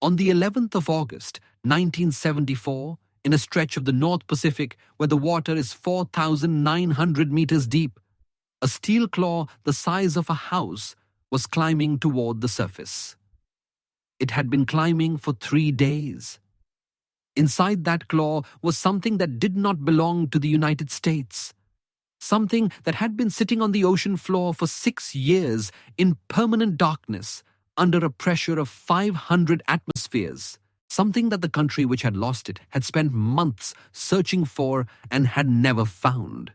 On the 11th of August, 1974, in a stretch of the North Pacific where the water is 4,900 meters deep, a steel claw the size of a house was climbing toward the surface. It had been climbing for 3 days. Inside that claw was something that did not belong to the United States. Something that had been sitting on the ocean floor for 6 years in permanent darkness under a pressure of 500 atmospheres. Something that the country which had lost it had spent months searching for and had never found.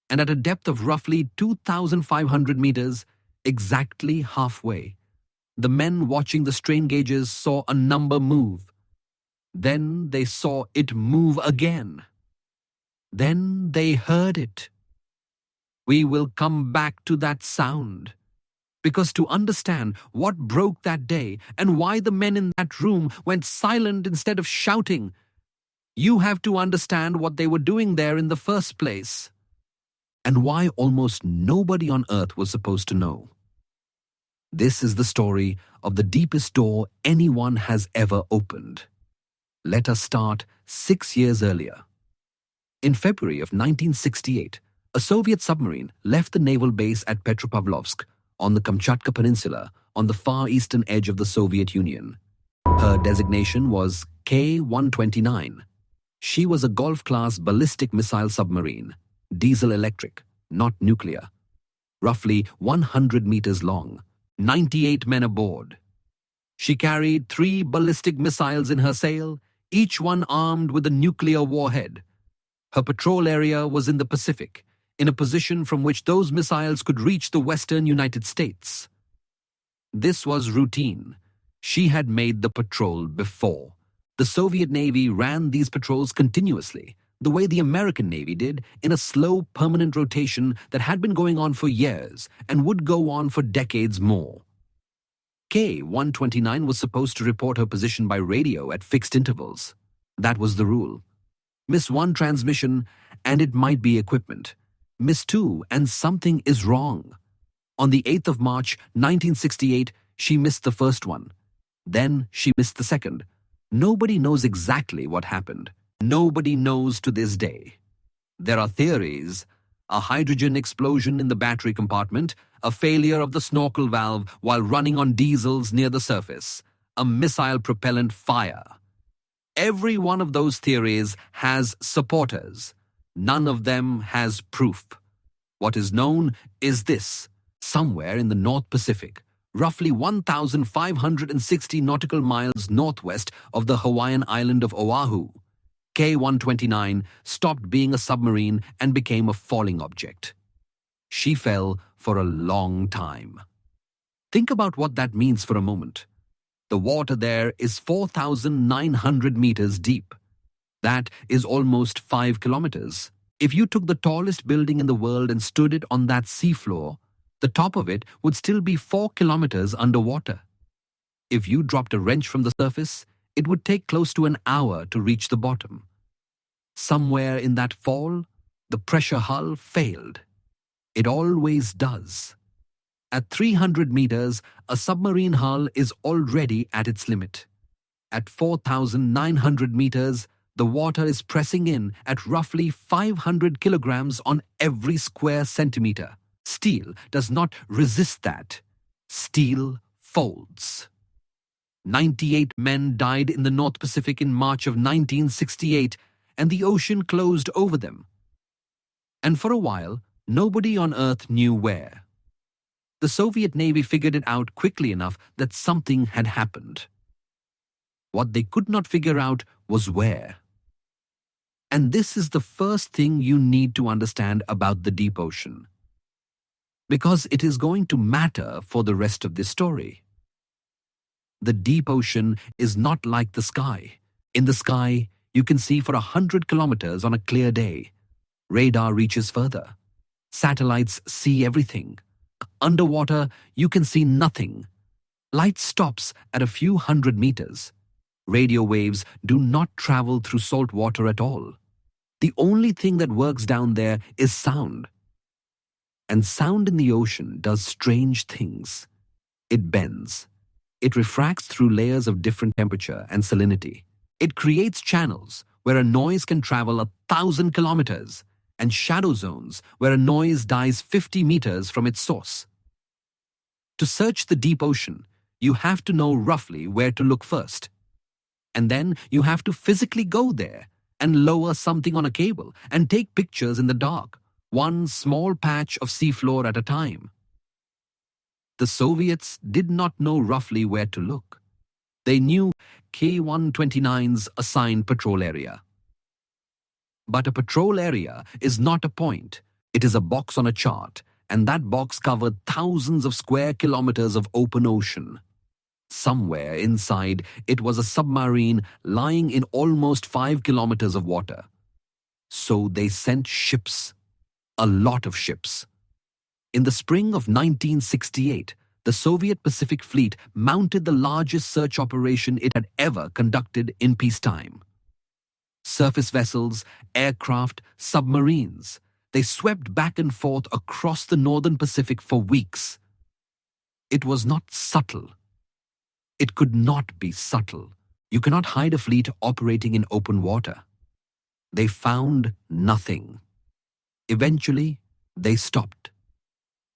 And at a depth of roughly 2,500 meters, exactly halfway, the men watching the strain gauges saw a number move. Then they saw it move again. Then they heard it. We will come back to that sound, because to understand what broke that day and why the men in that room went silent instead of shouting, you have to understand what they were doing there in the first place, and why almost nobody on Earth was supposed to know. This is the story of the deepest door anyone has ever opened. Let us start 6 years earlier. In February of 1968, a Soviet submarine left the naval base at Petropavlovsk on the Kamchatka Peninsula on the far eastern edge of the Soviet Union. Her designation was K-129. She was a Golf-class ballistic missile submarine, diesel-electric, not nuclear, roughly 100 meters long, 98 men aboard. She carried 3 ballistic missiles in her sail, each one armed with a nuclear warhead. Her patrol area was in the Pacific, in a position from which those missiles could reach the western United States. This was routine. She had made the patrol before. The Soviet Navy ran these patrols continuously, the way the American Navy did, in a slow, permanent rotation that had been going on for years and would go on for decades more. K-129 was supposed to report her position by radio at fixed intervals. That was the rule. Miss 1 transmission, and it might be equipment. Miss 2, and something is wrong. On the 8th of March, 1968, she missed the first one. Then she missed the second. Nobody knows exactly what happened. Nobody knows to this day. There are theories: a hydrogen explosion in the battery compartment, a failure of the snorkel valve while running on diesels near the surface, a missile propellant fire. Every one of those theories has supporters. None of them has proof. What is known is this: somewhere in the North Pacific, roughly 1,560 nautical miles northwest of the Hawaiian island of Oahu, K-129 stopped being a submarine and became a falling object. She fell for a long time. Think about what that means for a moment. The water there is 4,900 meters deep. That is almost 5 kilometers. If you took the tallest building in the world and stood it on that seafloor, the top of it would still be 4 kilometers underwater. If you dropped a wrench from the surface, it would take close to an hour to reach the bottom. Somewhere in that fall, the pressure hull failed. It always does. At 300 meters, a submarine hull is already at its limit. At 4,900 meters, the water is pressing in at roughly 500 kilograms on every square centimeter. Steel does not resist that. Steel folds. 98 men died in the North Pacific in March of 1968, and the ocean closed over them. And for a while, nobody on Earth knew where. The Soviet Navy figured it out quickly enough that something had happened. What they could not figure out was where. And this is the first thing you need to understand about the deep ocean, because it is going to matter for the rest of this story. The deep ocean is not like the sky. In the sky, you can see for 100 kilometers on a clear day. Radar reaches further. Satellites see everything. Underwater, you can see nothing. Light stops at a few hundred meters. Radio waves do not travel through salt water at all. The only thing that works down there is sound. And sound in the ocean does strange things. It bends. It refracts through layers of different temperature and salinity. It creates channels where a noise can travel 1,000 kilometers and shadow zones where a noise dies 50 meters from its source. To search the deep ocean, you have to know roughly where to look first. And then you have to physically go there and lower something on a cable and take pictures in the dark, one small patch of seafloor at a time. The Soviets did not know roughly where to look. They knew K-129's assigned patrol area. But a patrol area is not a point. It is a box on a chart, and that box covered thousands of square kilometers of open ocean. Somewhere inside, it was a submarine lying in almost 5 kilometers of water. So they sent ships, a lot of ships. In the spring of 1968, the Soviet Pacific Fleet mounted the largest search operation it had ever conducted in peacetime. Surface vessels, aircraft, submarines. They swept back and forth across the northern Pacific for weeks. It was not subtle. It could not be subtle. You cannot hide a fleet operating in open water. They found nothing. Eventually, they stopped.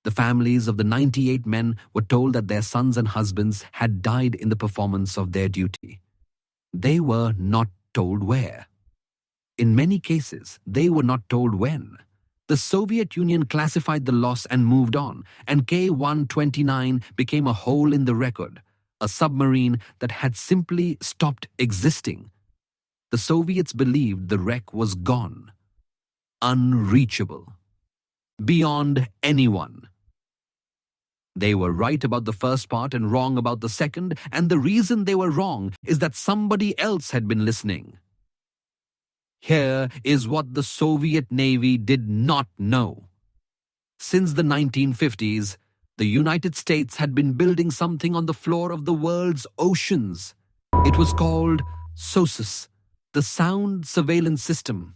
The families of the 98 men were told that their sons and husbands had died in the performance of their duty. They were not told where. In many cases, they were not told when. The Soviet Union classified the loss and moved on, and K-129 became a hole in the record, a submarine that had simply stopped existing. The Soviets believed the wreck was gone, unreachable, beyond anyone. They were right about the first part and wrong about the second, and the reason they were wrong is that somebody else had been listening. Here is what the Soviet Navy did not know. Since the 1950s, the United States had been building something on the floor of the world's oceans. It was called SOSUS, the Sound Surveillance System.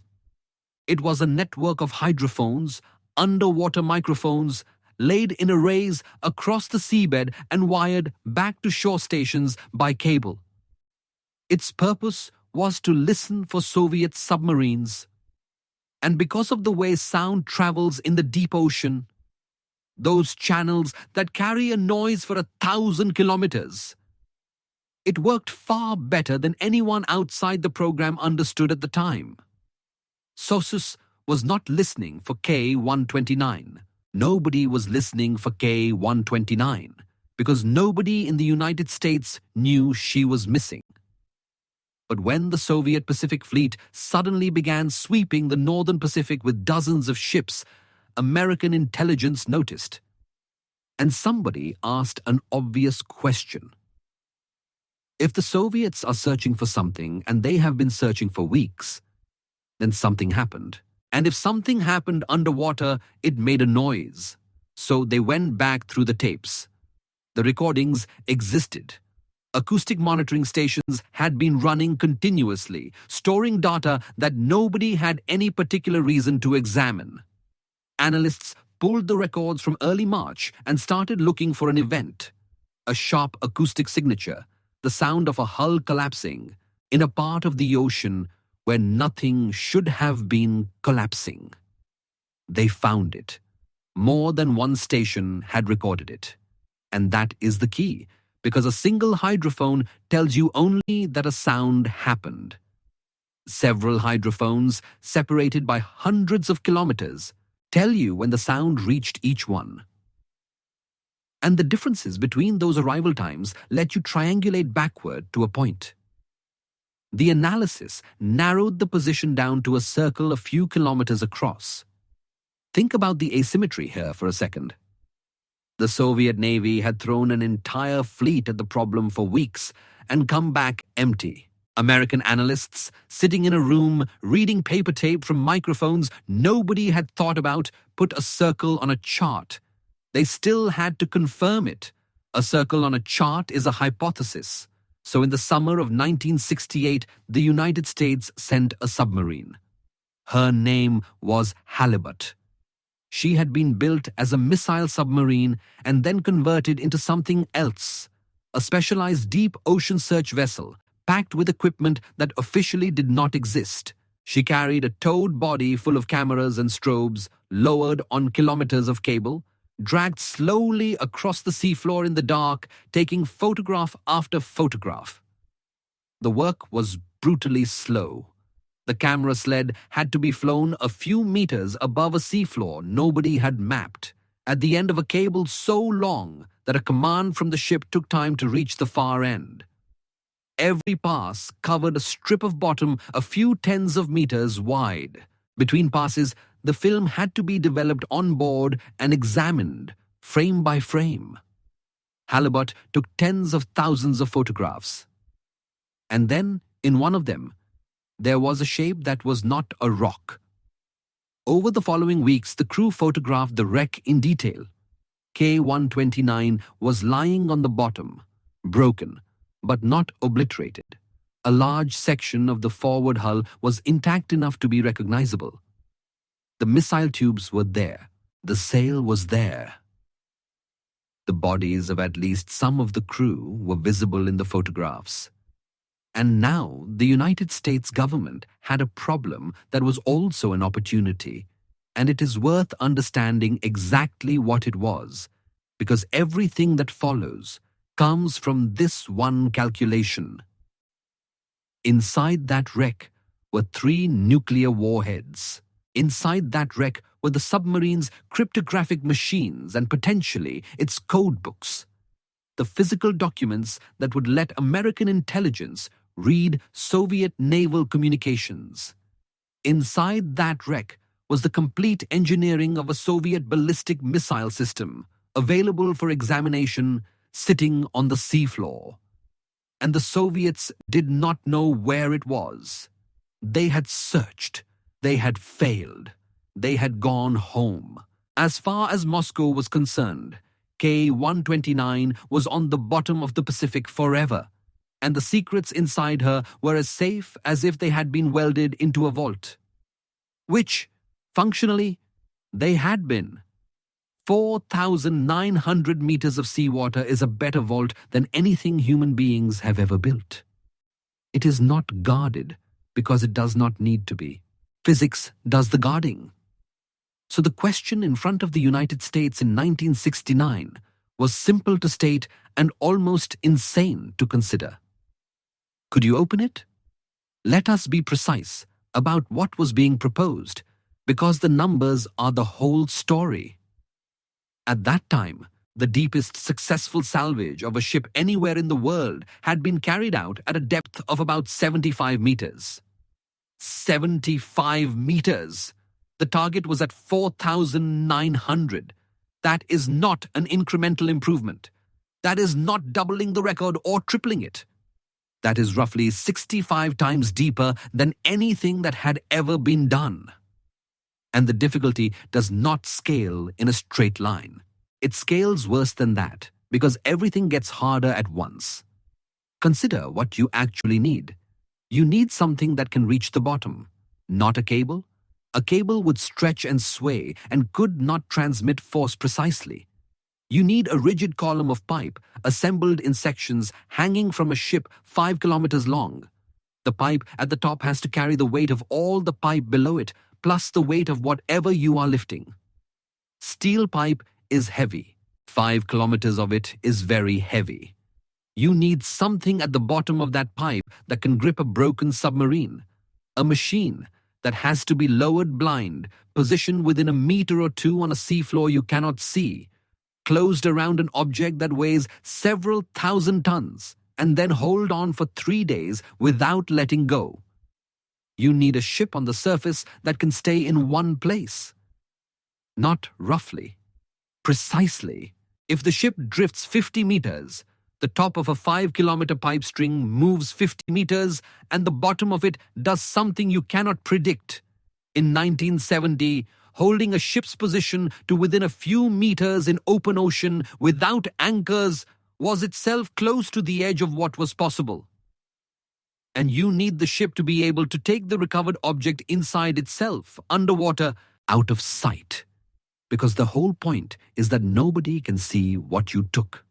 It was a network of hydrophones, underwater microphones, laid in arrays across the seabed and wired back to shore stations by cable. Its purpose was to listen for Soviet submarines. And because of the way sound travels in the deep ocean, those channels that carry a noise for 1,000 kilometers, it worked far better than anyone outside the program understood at the time. SOSUS was not listening for K-129. Nobody was listening for K-129 because nobody in the United States knew she was missing. But when the Soviet Pacific Fleet suddenly began sweeping the northern Pacific with dozens of ships, American intelligence noticed. And somebody asked an obvious question. If the Soviets are searching for something and they have been searching for weeks, then something happened. And if something happened underwater, it made a noise. So they went back through the tapes. The recordings existed. Acoustic monitoring stations had been running continuously, storing data that nobody had any particular reason to examine. Analysts pulled the records from early March and started looking for an event. A sharp acoustic signature, the sound of a hull collapsing in a part of the ocean where nothing should have been collapsing. They found it. More than one station had recorded it. And that is the key, because a single hydrophone tells you only that a sound happened. Several hydrophones, separated by hundreds of kilometers, tell you when the sound reached each one. And the differences between those arrival times let you triangulate backward to a point. The analysis narrowed the position down to a circle a few kilometers across. Think about the asymmetry here for a second. The Soviet Navy had thrown an entire fleet at the problem for weeks and come back empty. American analysts, sitting in a room, reading paper tape from microphones nobody had thought about, put a circle on a chart. They still had to confirm it. A circle on a chart is a hypothesis. So in the summer of 1968, the United States sent a submarine. Her name was Halibut. She had been built as a missile submarine and then converted into something else, a specialized deep ocean search vessel packed with equipment that officially did not exist. She carried a towed body full of cameras and strobes, lowered on kilometers of cable, dragged slowly across the seafloor in the dark, taking photograph after photograph. The work was brutally slow. The camera sled had to be flown a few meters above a seafloor nobody had mapped, at the end of a cable so long that a command from the ship took time to reach the far end. Every pass covered a strip of bottom a few tens of meters wide. Between passes, the film had to be developed on board and examined, frame by frame. Halibut took tens of thousands of photographs. And then, in one of them, there was a shape that was not a rock. Over the following weeks, the crew photographed the wreck in detail. K-129 was lying on the bottom, broken, but not obliterated. A large section of the forward hull was intact enough to be recognizable. The missile tubes were there. The sail was there. The bodies of at least some of the crew were visible in the photographs. And now the United States government had a problem that was also an opportunity, and it is worth understanding exactly what it was, because everything that follows comes from this one calculation. Inside that wreck were 3 nuclear warheads. Inside that wreck were the submarine's cryptographic machines and potentially its code books, the physical documents that would let American intelligence read Soviet naval communications. Inside that wreck was the complete engineering of a Soviet ballistic missile system, available for examination, sitting on the seafloor. And the Soviets did not know where it was. They had searched. They had failed. They had gone home. As far as Moscow was concerned, K-129 was on the bottom of the Pacific forever, and the secrets inside her were as safe as if they had been welded into a vault. Which, functionally, they had been. 4,900 meters of seawater is a better vault than anything human beings have ever built. It is not guarded because it does not need to be. Physics does the guarding. So the question in front of the United States in 1969 was simple to state and almost insane to consider. Could you open it? Let us be precise about what was being proposed, because the numbers are the whole story. At that time, the deepest successful salvage of a ship anywhere in the world had been carried out at a depth of about 75 meters. 75 meters! The target was at 4,900. That is not an incremental improvement. That is not doubling the record or tripling it. That is roughly 65 times deeper than anything that had ever been done. And the difficulty does not scale in a straight line. It scales worse than that, because everything gets harder at once. Consider what you actually need. You need something that can reach the bottom, not a cable. A cable would stretch and sway and could not transmit force precisely. You need a rigid column of pipe, assembled in sections hanging from a ship 5 kilometers long. The pipe at the top has to carry the weight of all the pipe below it, plus the weight of whatever you are lifting. Steel pipe is heavy. 5 kilometers of it is very heavy. You need something at the bottom of that pipe that can grip a broken submarine. A machine that has to be lowered blind, positioned within a meter or two on a seafloor you cannot see, closed around an object that weighs several thousand tons, and then hold on for 3 days without letting go. You need a ship on the surface that can stay in one place. Not roughly. Precisely. If the ship drifts 50 meters, the top of a 5-kilometer pipe string moves 50 meters, and the bottom of it does something you cannot predict. In 1970, holding a ship's position to within a few meters in open ocean without anchors was itself close to the edge of what was possible. And you need the ship to be able to take the recovered object inside itself, underwater, out of sight. Because the whole point is that nobody can see what you took.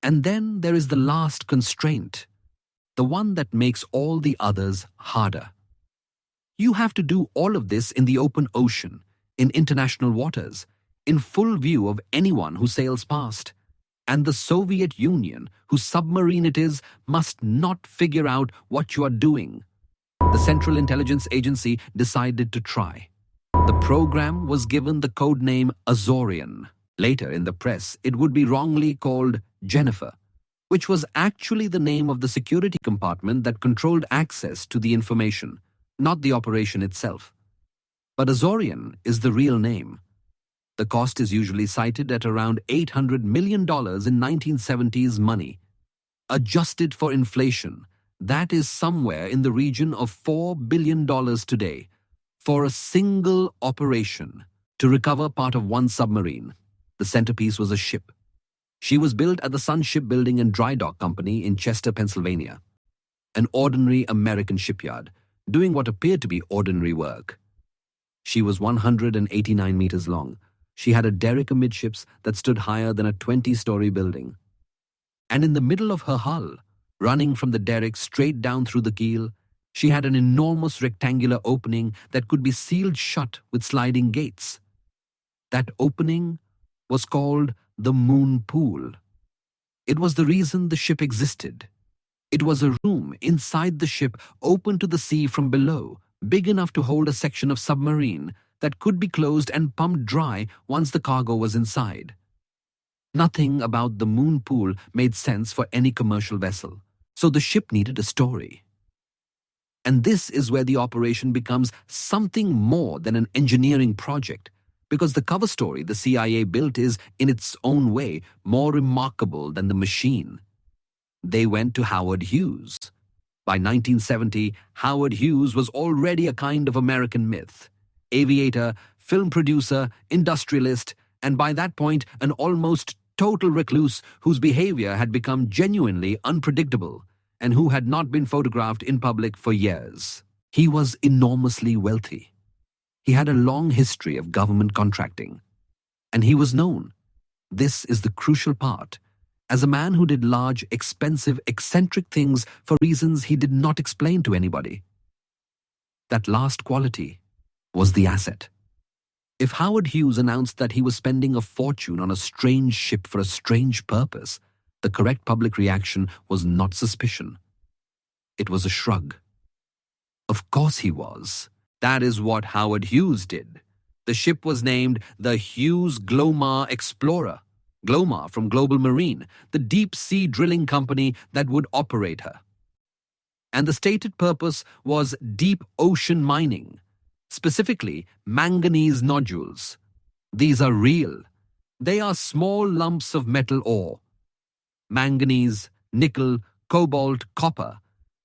And then there is the last constraint, the one that makes all the others harder. You have to do all of this in the open ocean, in international waters, in full view of anyone who sails past. And the Soviet Union, whose submarine it is, must not figure out what you are doing. The Central Intelligence Agency decided to try. The program was given the code name Azorian. Later in the press, it would be wrongly called Jennifer, which was actually the name of the security compartment that controlled access to the information, not the operation itself. But Azorian is the real name. The cost is usually cited at around $800 million in 1970s money. Adjusted for inflation, that is somewhere in the region of $4 billion today for a single operation to recover part of one submarine. The centerpiece was a ship. She was built at the Sun Shipbuilding and Dry Dock Company in Chester, Pennsylvania. An ordinary American shipyard, doing what appeared to be ordinary work. She was 189 meters long. She had a derrick amidships that stood higher than a 20-story building. And in the middle of her hull, running from the derrick straight down through the keel, she had an enormous rectangular opening that could be sealed shut with sliding gates. That opening was called the moon pool. It was the reason the ship existed. It was a room inside the ship open to the sea from below, big enough to hold a section of submarine that could be closed and pumped dry once the cargo was inside. Nothing about the moon pool made sense for any commercial vessel, so the ship needed a story. And this is where the operation becomes something more than an engineering project, because the cover story the CIA built is, in its own way, more remarkable than the machine. They went to Howard Hughes. By 1970, Howard Hughes was already a kind of American myth. Aviator, film producer, industrialist, and by that point, an almost total recluse whose behavior had become genuinely unpredictable and who had not been photographed in public for years. He was enormously wealthy. He had a long history of government contracting, and he was known, this is the crucial part, as a man who did large, expensive, eccentric things for reasons he did not explain to anybody. That last quality was the asset. If Howard Hughes announced that he was spending a fortune on a strange ship for a strange purpose, the correct public reaction was not suspicion. It was a shrug. Of course he was. That is what Howard Hughes did. The ship was named the Hughes Glomar Explorer. Glomar from Global Marine, the deep-sea drilling company that would operate her. And the stated purpose was deep ocean mining, specifically manganese nodules. These are real. They are small lumps of metal ore, manganese, nickel, cobalt, copper,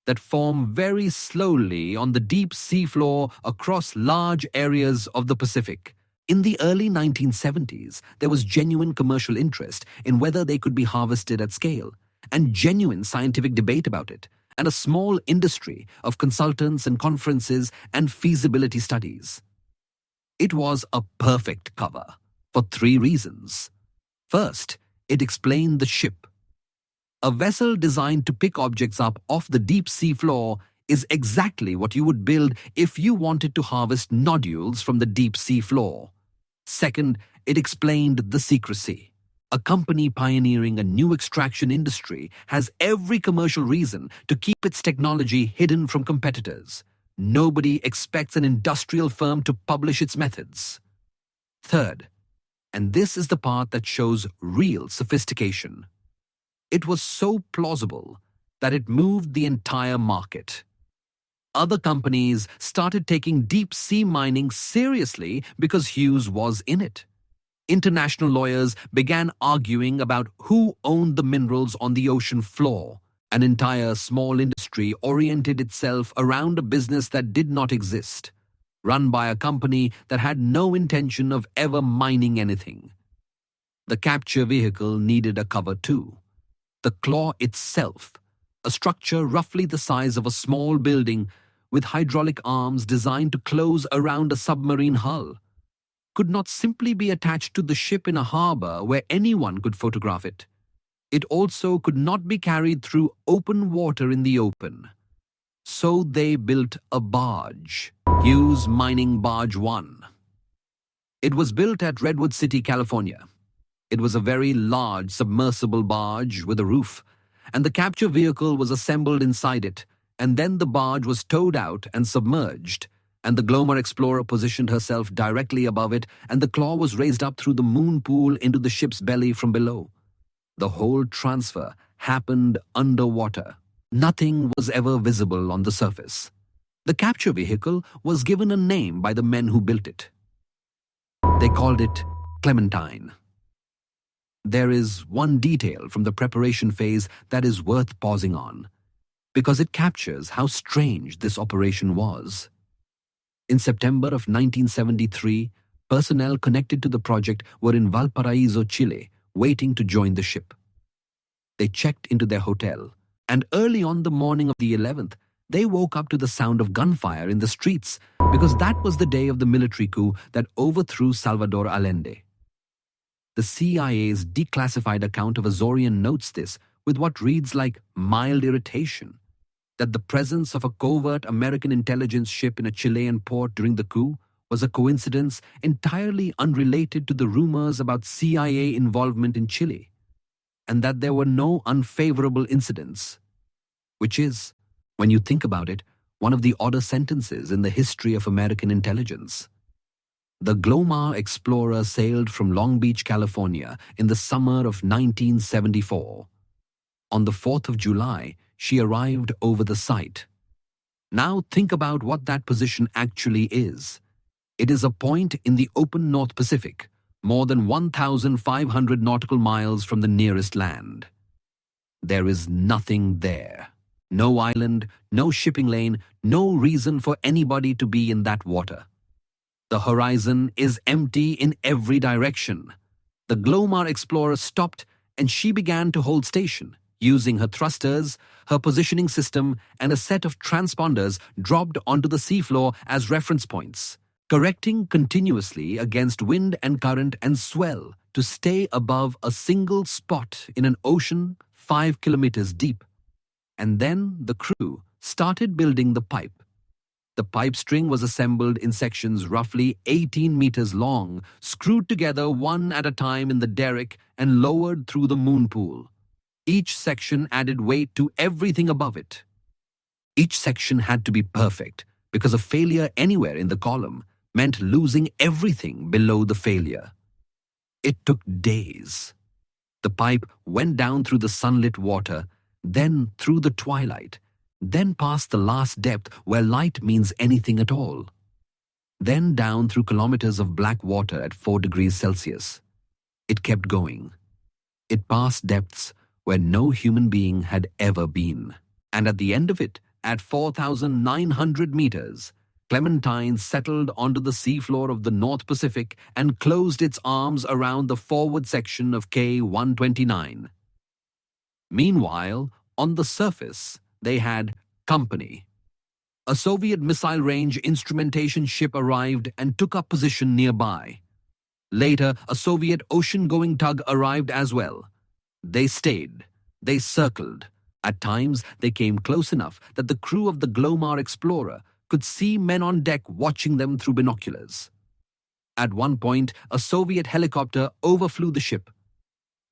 that form very slowly on the deep seafloor across large areas of the Pacific. In the early 1970s, there was genuine commercial interest in whether they could be harvested at scale, and genuine scientific debate about it, and a small industry of consultants and conferences and feasibility studies. It was a perfect cover for 3 reasons. First, it explained the ship. A vessel designed to pick objects up off the deep sea floor is exactly what you would build if you wanted to harvest nodules from the deep sea floor. Second, it explained the secrecy. A company pioneering a new extraction industry has every commercial reason to keep its technology hidden from competitors. Nobody expects an industrial firm to publish its methods. Third, and this is the part that shows real sophistication, it was so plausible that it moved the entire market. Other companies started taking deep-sea mining seriously because Hughes was in it. International lawyers began arguing about who owned the minerals on the ocean floor. An entire small industry oriented itself around a business that did not exist, run by a company that had no intention of ever mining anything. The capture vehicle needed a cover too. The claw itself, a structure roughly the size of a small building with hydraulic arms designed to close around a submarine hull, could not simply be attached to the ship in a harbor where anyone could photograph it. It also could not be carried through open water in the open. So they built a barge, Hughes Mining Barge 1. It was built at Redwood City, California. It was a very large submersible barge with a roof, and the capture vehicle was assembled inside it, and then the barge was towed out and submerged, and the Glomar Explorer positioned herself directly above it, and the claw was raised up through the moon pool into the ship's belly from below. The whole transfer happened underwater. Nothing was ever visible on the surface. The capture vehicle was given a name by the men who built it. They called it Clementine. There is one detail from the preparation phase that is worth pausing on, because it captures how strange this operation was. In September of 1973, personnel connected to the project were in Valparaiso, Chile, waiting to join the ship. They checked into their hotel, and early on the morning of the 11th, they woke up to the sound of gunfire in the streets, because that was the day of the military coup that overthrew Salvador Allende. The CIA's declassified account of Azorian notes this with what reads like mild irritation, that the presence of a covert American intelligence ship in a Chilean port during the coup was a coincidence entirely unrelated to the rumors about CIA involvement in Chile, and that there were no unfavorable incidents, which is, when you think about it, one of the odder sentences in the history of American intelligence. The Glomar Explorer sailed from Long Beach, California in the summer of 1974. On the 4th of July, she arrived over the site. Now think about what that position actually is. It is a point in the open North Pacific, more than 1,500 nautical miles from the nearest land. There is nothing there. No island, no shipping lane, no reason for anybody to be in that water. The horizon is empty in every direction. The Glomar Explorer stopped and she began to hold station, using her thrusters, her positioning system, and a set of transponders dropped onto the seafloor as reference points, correcting continuously against wind and current and swell to stay above a single spot in an ocean 5 kilometers deep. And then the crew started building the pipe. The pipe string was assembled in sections roughly 18 meters long, screwed together one at a time in the derrick and lowered through the moon pool. Each section added weight to everything above it. Each section had to be perfect, because a failure anywhere in the column meant losing everything below the failure. It took days. The pipe went down through the sunlit water, then through the twilight, then past the last depth where light means anything at all, then down through kilometers of black water at 4 degrees Celsius. It kept going. It passed depths where no human being had ever been. And at the end of it, at 4,900 meters, Clementine settled onto the seafloor of the North Pacific and closed its arms around the forward section of K-129. Meanwhile, on the surface, they had company. A Soviet missile range instrumentation ship arrived and took up position nearby. Later, a Soviet ocean-going tug arrived as well. They stayed. They circled. At times, they came close enough that the crew of the Glomar Explorer could see men on deck watching them through binoculars. At one point, a Soviet helicopter overflew the ship.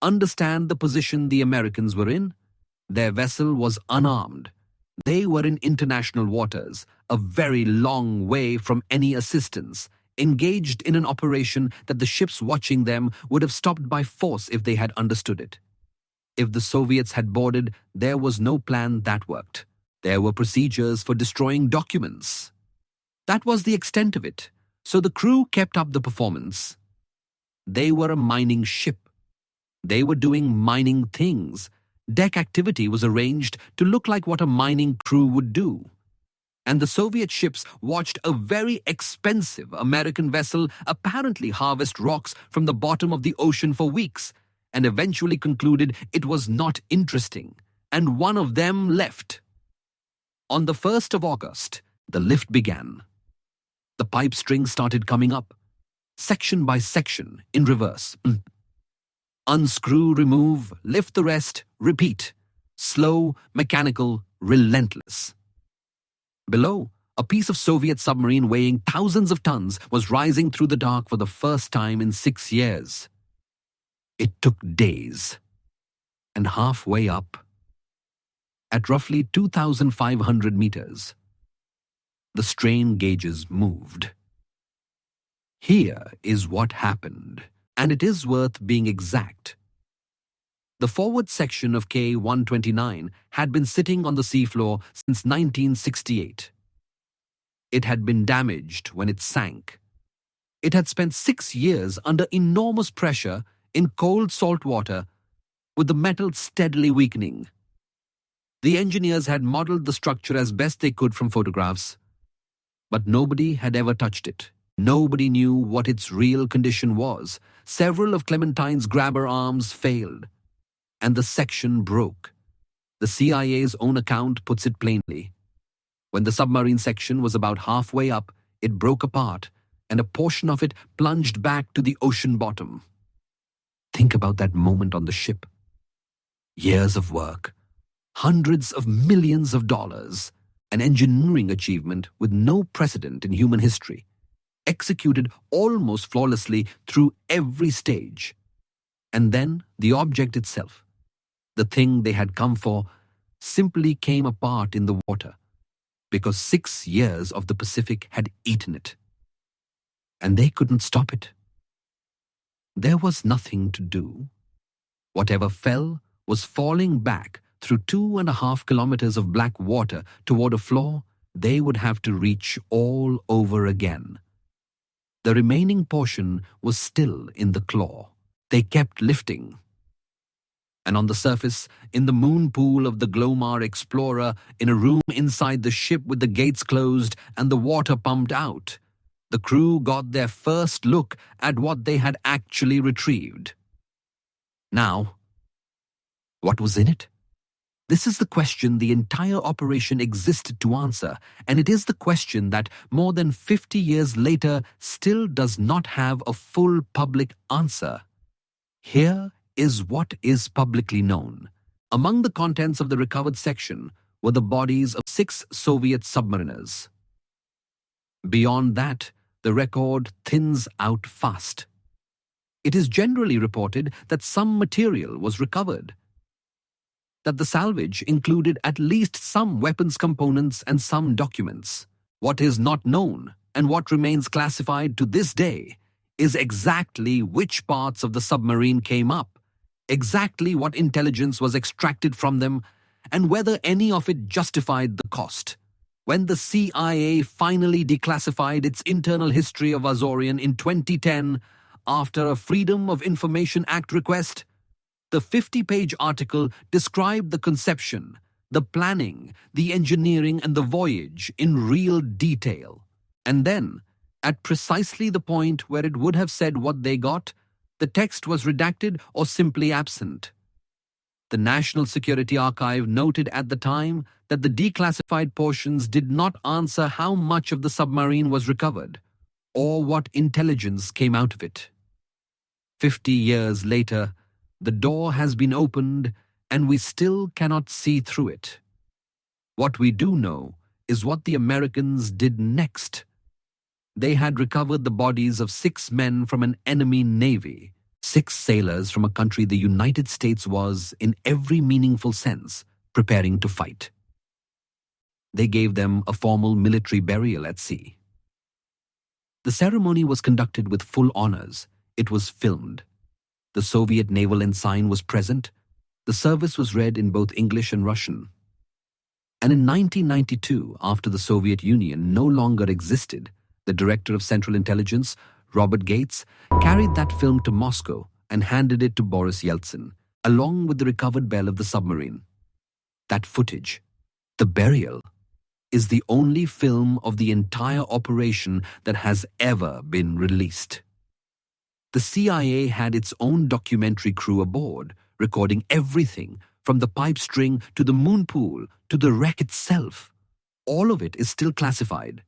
Understand the position the Americans were in? Their vessel was unarmed. They were in international waters, a very long way from any assistance, engaged in an operation that the ships watching them would have stopped by force if they had understood it. If the Soviets had boarded, there was no plan that worked. There were procedures for destroying documents. That was the extent of it, so the crew kept up the performance. They were a mining ship. They were doing mining things. Deck activity was arranged to look like what a mining crew would do. And the Soviet ships watched a very expensive American vessel apparently harvest rocks from the bottom of the ocean for weeks, and eventually concluded it was not interesting, and one of them left. On the 1st of August, the lift began. The pipe string started coming up, section by section, in reverse. Unscrew, remove, lift the rest, repeat. Slow, mechanical, relentless. Below, a piece of Soviet submarine weighing thousands of tons was rising through the dark for the first time in 6 years. It took days. And halfway up, at roughly 2,500 meters, the strain gauges moved. Here is what happened, and it is worth being exact. The forward section of K-129 had been sitting on the seafloor since 1968. It had been damaged when it sank. It had spent 6 years under enormous pressure in cold salt water, with the metal steadily weakening. The engineers had modeled the structure as best they could from photographs, but nobody had ever touched it. Nobody knew what its real condition was. Several of Clementine's grabber arms failed, and the section broke. The CIA's own account puts it plainly. When the submarine section was about halfway up, it broke apart, and a portion of it plunged back to the ocean bottom. Think about that moment on the ship. Years of work, hundreds of millions of dollars, an engineering achievement with no precedent in human history, executed almost flawlessly through every stage. And then the object itself, the thing they had come for, simply came apart in the water because 6 years of the Pacific had eaten it. And they couldn't stop it. There was nothing to do. Whatever fell was falling back through 2.5 kilometers of black water toward a floor they would have to reach all over again. The remaining portion was still in the claw. They kept lifting. And on the surface, in the moon pool of the Glomar Explorer, in a room inside the ship with the gates closed and the water pumped out, the crew got their first look at what they had actually retrieved. Now, what was in it? This is the question the entire operation existed to answer, and it is the question that, more than 50 years later, still does not have a full public answer. Here is what is publicly known. Among the contents of the recovered section were the bodies of 6 Soviet submariners. Beyond that, the record thins out fast. It is generally reported that some material was recovered, that the salvage included at least some weapons components and some documents. What is not known, and what remains classified to this day, is exactly which parts of the submarine came up, exactly what intelligence was extracted from them, and whether any of it justified the cost. When the CIA finally declassified its internal history of Azorian in 2010, after a Freedom of Information Act request, the 50-page article described the conception, the planning, the engineering, and the voyage in real detail. And then, at precisely the point where it would have said what they got, the text was redacted or simply absent. The National Security Archive noted at the time that the declassified portions did not answer how much of the submarine was recovered, or what intelligence came out of it. 50 years later, the door has been opened, and we still cannot see through it. What we do know is what the Americans did next. They had recovered the bodies of 6 men from an enemy navy, 6 sailors from a country the United States was, in every meaningful sense, preparing to fight. They gave them a formal military burial at sea. The ceremony was conducted with full honors. It was filmed. The Soviet naval ensign was present. The service was read in both English and Russian. And in 1992, after the Soviet Union no longer existed, the director of Central Intelligence, Robert Gates, carried that film to Moscow and handed it to Boris Yeltsin, along with the recovered bell of the submarine. That footage, the burial, is the only film of the entire operation that has ever been released. The CIA had its own documentary crew aboard, recording everything from the pipe string to the moon pool to the wreck itself. All of it is still classified.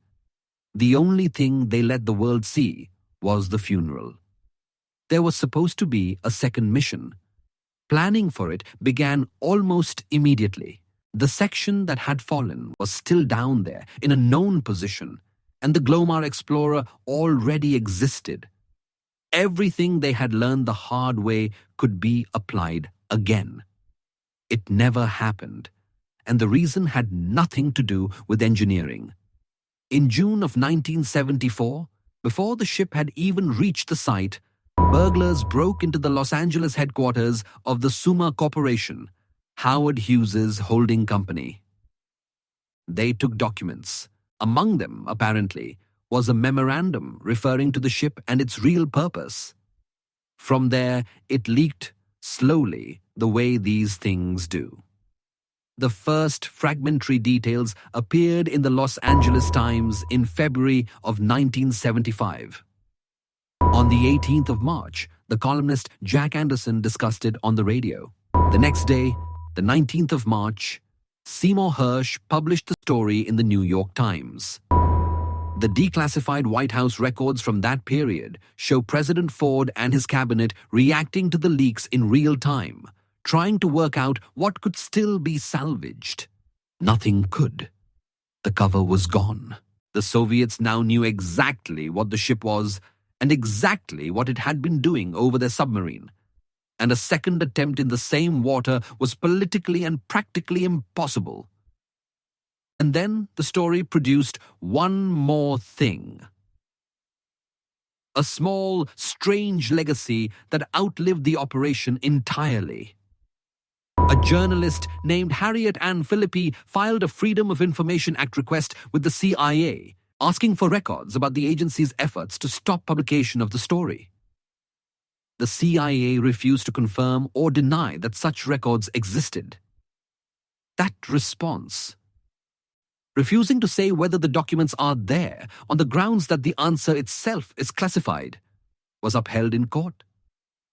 The only thing they let the world see was the funeral. There was supposed to be a second mission. Planning for it began almost immediately. The section that had fallen was still down there in a known position, and the Glomar Explorer already existed. Everything they had learned the hard way could be applied again. It never happened, and the reason had nothing to do with engineering. In June of 1974, before the ship had even reached the site, burglars broke into the Los Angeles headquarters of the Suma Corporation, Howard Hughes' holding company. They took documents. Among them, apparently, was a memorandum referring to the ship and its real purpose. From there, it leaked slowly, the way these things do. The first fragmentary details appeared in the Los Angeles Times in February of 1975. On the 18th of March, the columnist Jack Anderson discussed it on the radio. The next day, the 19th of March, Seymour Hersh published the story in the New York Times. The declassified White House records from that period show President Ford and his cabinet reacting to the leaks in real time, trying to work out what could still be salvaged. Nothing could. The cover was gone. The Soviets now knew exactly what the ship was and exactly what it had been doing over their submarine. And a second attempt in the same water was politically and practically impossible. And then the story produced one more thing. A small, strange legacy that outlived the operation entirely. A journalist named Harriet Ann Philippi filed a Freedom of Information Act request with the CIA, asking for records about the agency's efforts to stop publication of the story. The CIA refused to confirm or deny that such records existed. That response, refusing to say whether the documents are there on the grounds that the answer itself is classified, was upheld in court.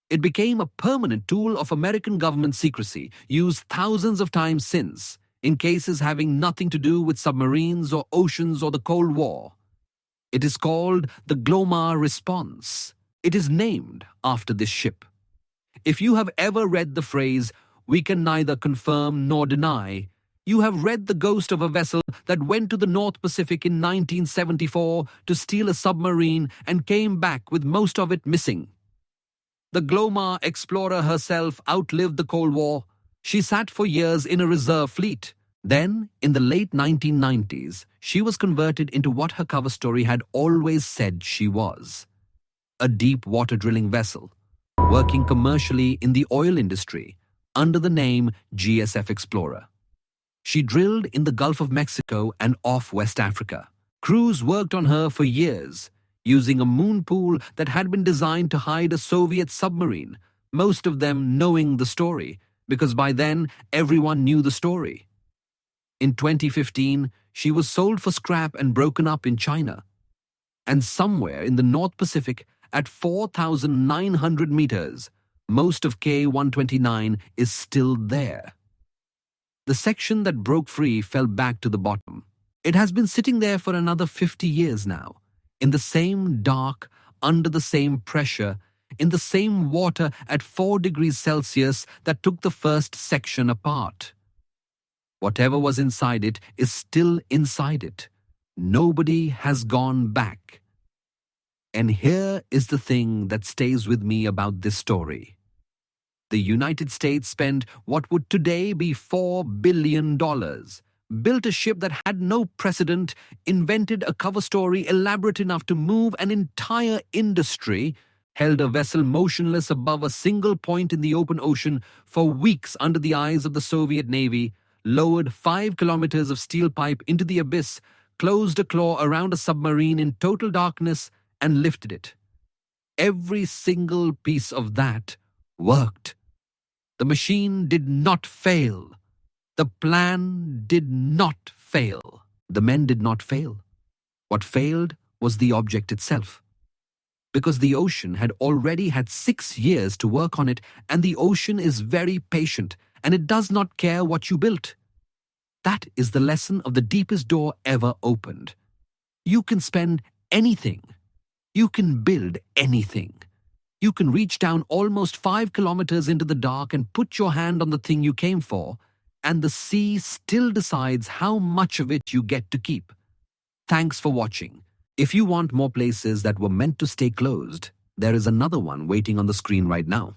It became a permanent tool of American government secrecy, used thousands of times since, in cases having nothing to do with submarines or oceans or the Cold War. It is called the Glomar Response. It is named after this ship. If you have ever read the phrase, "We can neither confirm nor deny," you have read the ghost of a vessel that went to the North Pacific in 1974 to steal a submarine and came back with most of it missing. The Glomar Explorer herself outlived the Cold War. She sat for years in a reserve fleet. Then, in the late 1990s, she was converted into what her cover story had always said she was: a deep water drilling vessel, working commercially in the oil industry under the name GSF Explorer. She drilled in the Gulf of Mexico and off West Africa. Crews worked on her for years, using a moon pool that had been designed to hide a Soviet submarine, most of them knowing the story, because by then everyone knew the story. In 2015, she was sold for scrap and broken up in China. And somewhere in the North Pacific, at 4,900 meters, most of K-129 is still there. The section that broke free fell back to the bottom. It has been sitting there for another 50 years now, in the same dark, under the same pressure, in the same water at 4 degrees Celsius that took the first section apart. Whatever was inside it is still inside it. Nobody has gone back. And here is the thing that stays with me about this story. The United States spent what would today be $4 billion, built a ship that had no precedent, invented a cover story elaborate enough to move an entire industry, held a vessel motionless above a single point in the open ocean for weeks under the eyes of the Soviet Navy, lowered 5 kilometers of steel pipe into the abyss, closed a claw around a submarine in total darkness, and lifted it. Every single piece of that worked. The machine did not fail. The plan did not fail. The men did not fail. What failed was the object itself. Because the ocean had already had 6 years to work on it, and the ocean is very patient, and it does not care what you built. That is the lesson of the deepest door ever opened. You can spend anything. You can build anything. You can reach down almost 5 kilometers into the dark and put your hand on the thing you came for, and the sea still decides how much of it you get to keep. Thanks for watching. If you want more places that were meant to stay closed, there is another one waiting on the screen right now.